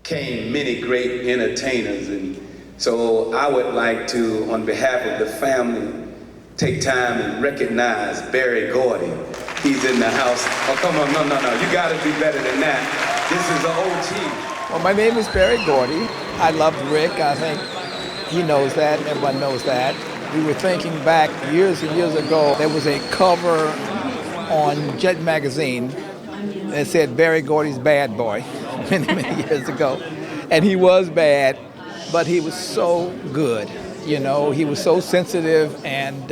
came many great entertainers, and so I would like to, on behalf of the family, take time and recognize Barry Gordy. He's in the house. Oh, come on, no, you gotta do better than that. This is the OG. Well, my name is Barry Gordy. I love Rick. I think he knows that, and everyone knows that. We were thinking back years and years ago, there was a cover on Jet magazine that said Barry Gordy's bad boy many years ago. And he was bad, but he was so good. You know, he was so sensitive, and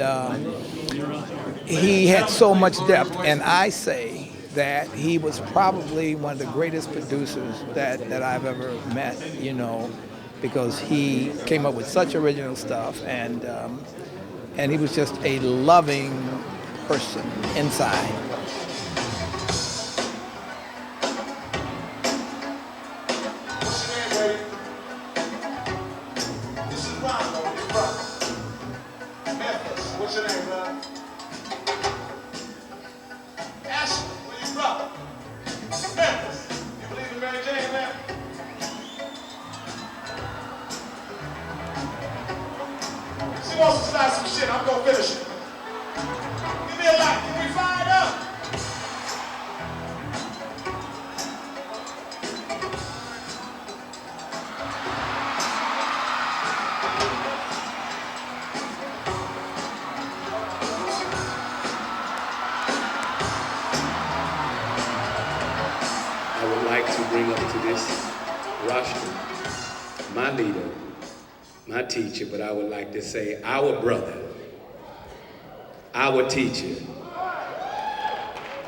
he had so much depth. And I say that he was probably one of the greatest producers that I've ever met, you know, because he came up with such original stuff, and he was just a loving person inside. What's your name, bro? Ashley, where you from? Memphis. You believe in Mary Jane, man? She wants to start some shit. I'm gonna finish it. Give me a light. Can we fire it up? I would like to bring up to this roster my leader, my teacher, but I would like to say our brother, our teacher,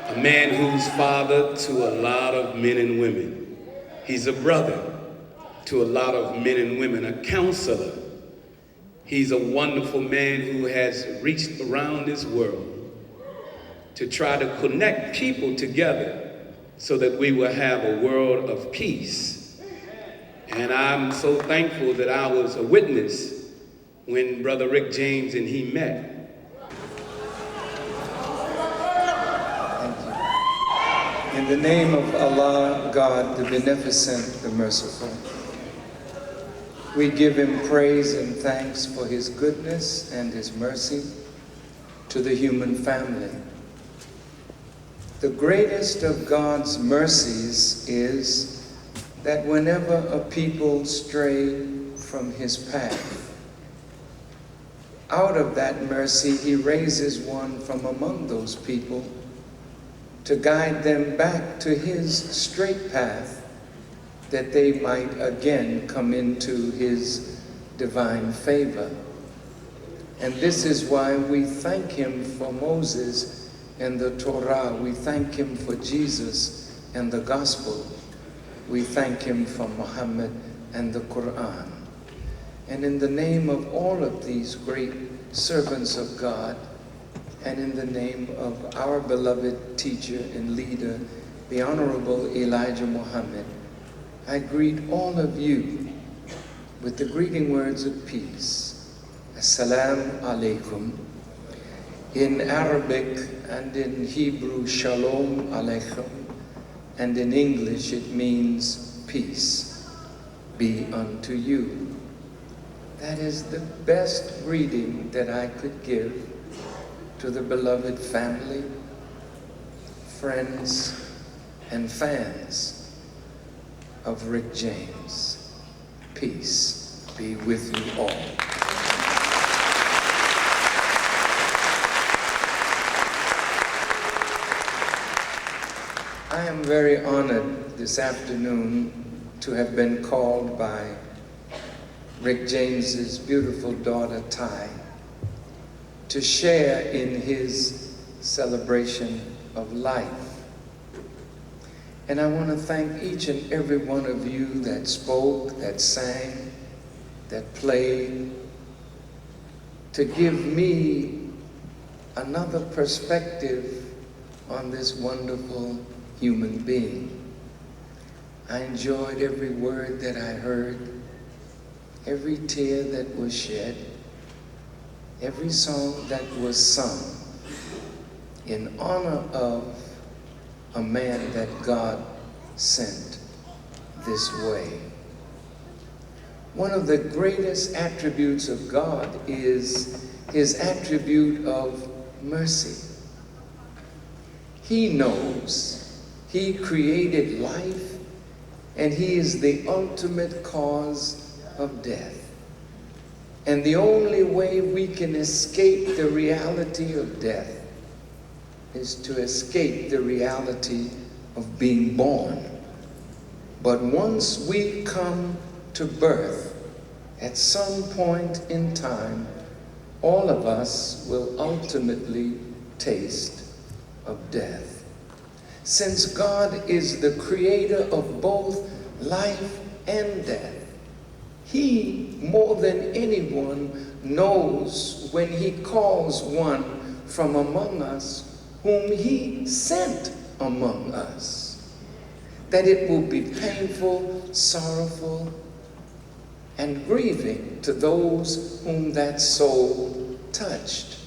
a man who's father to a lot of men and women. He's a brother to a lot of men and women, a counselor. He's a wonderful man who has reached around this world to try to connect people together so that we will have a world of peace. And I'm so thankful that I was a witness when Brother Rick James and he met. In the name of Allah, God, the Beneficent, the Merciful, we give Him praise and thanks for His goodness and His mercy to the human family. The greatest of God's mercies is that whenever a people stray from His path, out of that mercy He raises one from among those people to guide them back to His straight path, that they might again come into His divine favor. And this is why we thank Him for Moses and the Torah. We thank Him for Jesus and the gospel. We thank Him for Muhammad and the Quran. And in the name of all of these great servants of God, and in the name of our beloved teacher and leader, the Honorable Elijah Muhammad, I greet all of you with the greeting words of peace. Assalamu alaikum. In Arabic and in Hebrew, Shalom Aleichem, and in English it means peace be unto you. That is the best greeting that I could give to the beloved family, friends, and fans of Rick James. Peace be with you all. I am very honored this afternoon to have been called by Rick James's beautiful daughter, Ty, to share in his celebration of life. And I want to thank each and every one of you that spoke, that sang, that played, to give me another perspective on this wonderful human being. I enjoyed every word that I heard, every tear that was shed, every song that was sung in honor of a man that God sent this way. One of the greatest attributes of God is his attribute of mercy. He knows. He created life, and he is the ultimate cause of death. And the only way we can escape the reality of death is to escape the reality of being born. But once we come to birth, at some point in time, all of us will ultimately taste of death. Since God is the creator of both life and death, he, more than anyone, knows when he calls one from among us whom he sent among us, that it will be painful, sorrowful, and grieving to those whom that soul touched.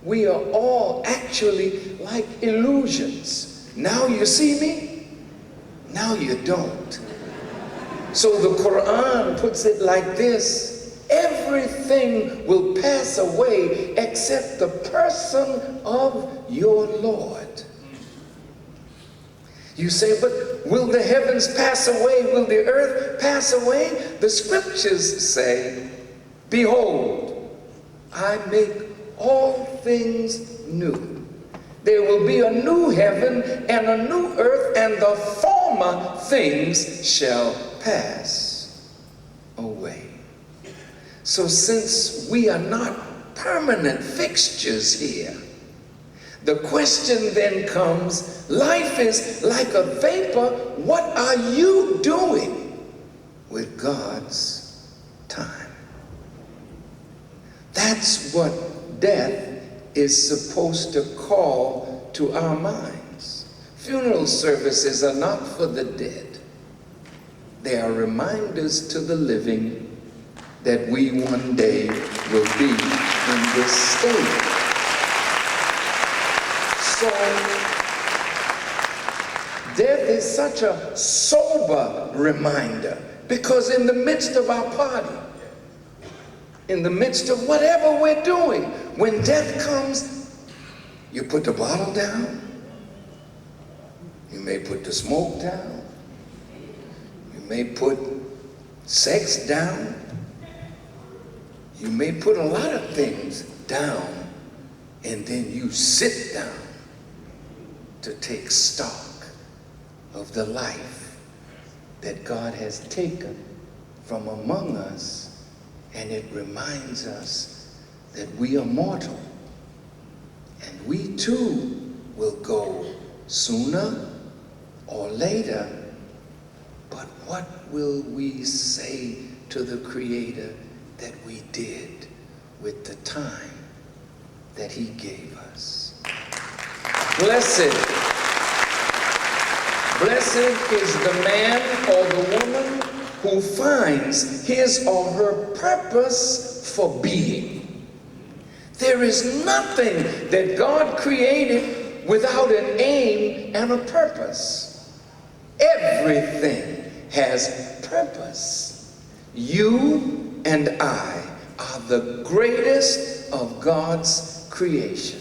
We are all actually like illusions. Now you see me, now you don't. So the Quran puts it like this: everything will pass away except the person of your Lord. You say, but will the heavens pass away? Will the earth pass away? The scriptures say, behold, I make all things new. There will be a new heaven and a new earth, and the former things shall pass away. So since we are not permanent fixtures here, the question then comes, life is like a vapor. What are you doing with God's time? That's what death is supposed to call to our minds. Funeral services are not for the dead. They are reminders to the living that we one day will be in this state. So, death is such a sober reminder, because in the midst of our party, in the midst of whatever we're doing, when death comes, you put the bottle down, you may put the smoke down, you may put sex down, you may put a lot of things down, and then you sit down to take stock of the life that God has taken from among us, and it reminds us that we are mortal, and we too will go sooner or later. But what will we say to the Creator that we did with the time that he gave us? Blessed is the man or the woman who finds his or her purpose for being. There is nothing that God created without an aim and a purpose. Everything has purpose. You and I are the greatest of God's creation.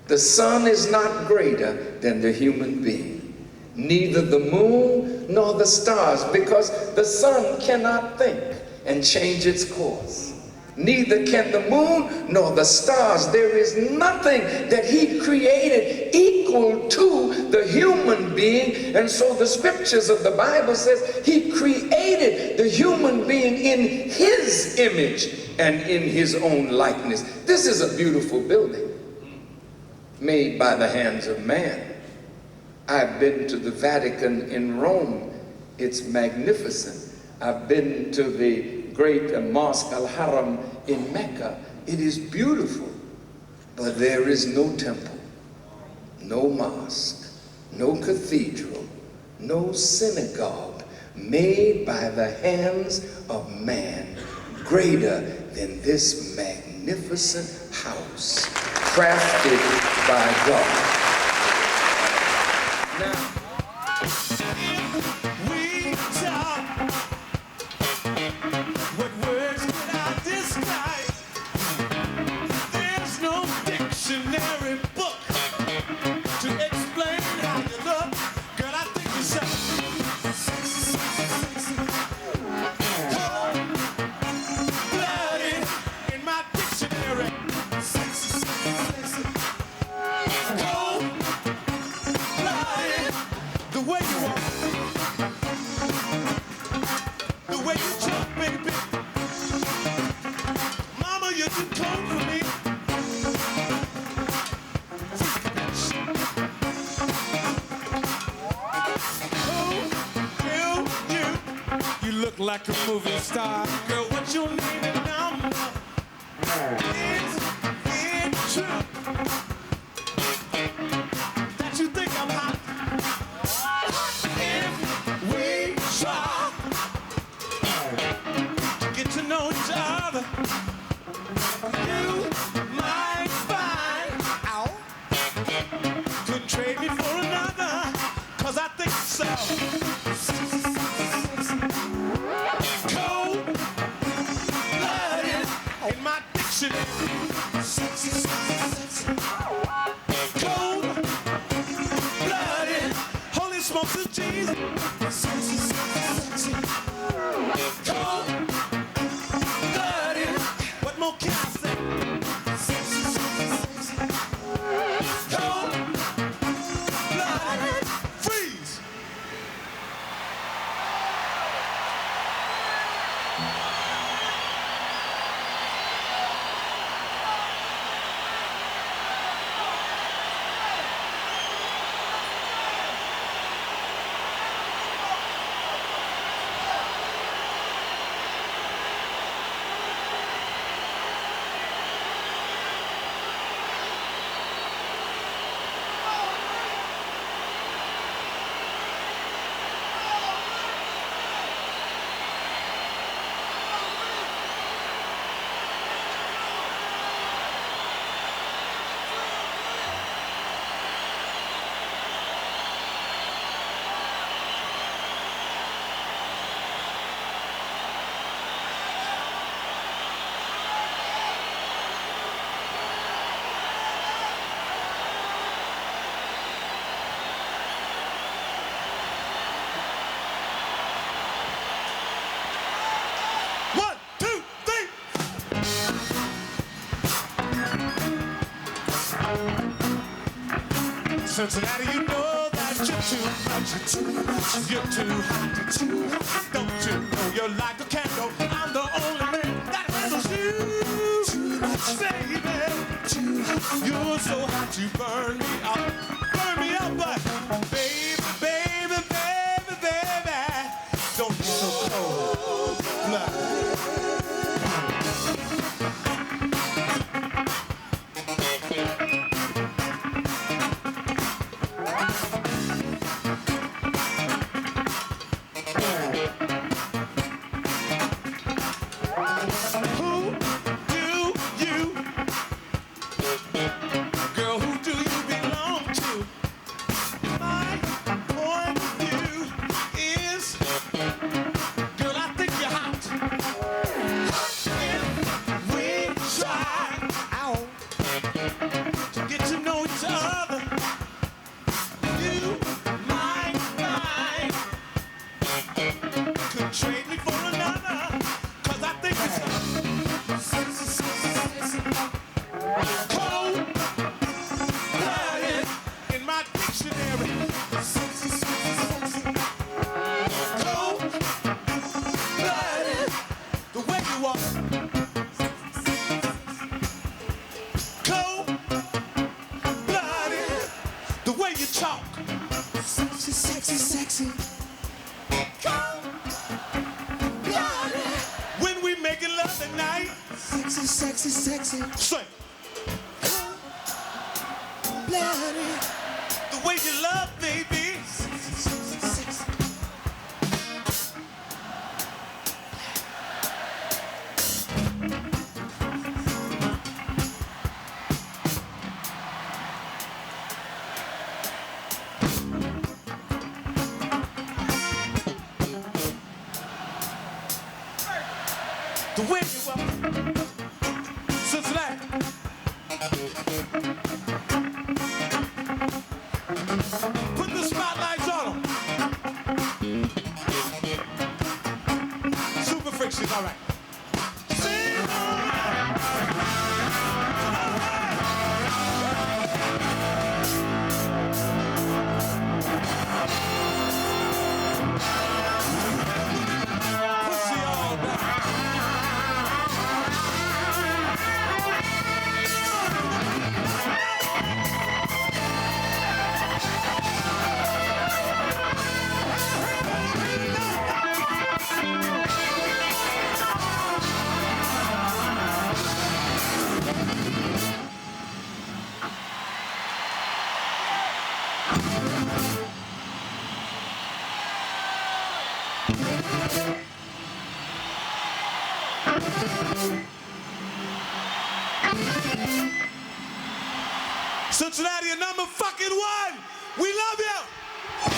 The sun is not greater than the human being, neither the moon nor the stars, because the sun cannot think and change its course. Neither can the moon nor the stars. There is nothing that he created equal to the human being. And so the scriptures of the Bible says he created the human being in his image and in his own likeness. This is a beautiful building made by the hands of man. I've been to the Vatican in Rome. It's magnificent. I've been to the great mosque Al-Haram in Mecca. It is beautiful, but there is no temple, no mosque, no cathedral, no synagogue made by the hands of man greater than this magnificent house crafted by God. Now, we talk Cold-blooded, the way you walk, the way you talk, baby. Mama, you're too cold for me. You look like a movie star. Girl, what's your name and number? Is it true that you think I'm hot? If we try to get to know each other, you might find out. Couldn't trade me for another, 'cause I think so. Cold-blooded in my dictionary. Cold-blooded, holy smokes of Jesus. Cold-blooded, what more can I say? Cold-blooded, freeze. Cincinnati, you know that you're too much. You're too hot. Don't you know you're like a candle? I'm the only man that handles you. Baby, you're so hot, you burn me up. Burn me up, but baby, baby, baby, baby, don't be so cold-blooded. Trade me for another, 'cause I think it's cold-blooded in my dictionary. Cold-blooded, the way you walk. Cold-blooded, the way you talk. Sexy, sexy, sexy. When we making love at night, sexy, sexy, sexy. Sing. Bloody, the way you love, baby. Sexy, sexy, sexy. The way you walk, Cincinnati. Put the spotlights on them. Super friction, all right. Sing on. Cincinnati, a number fucking one. We love you.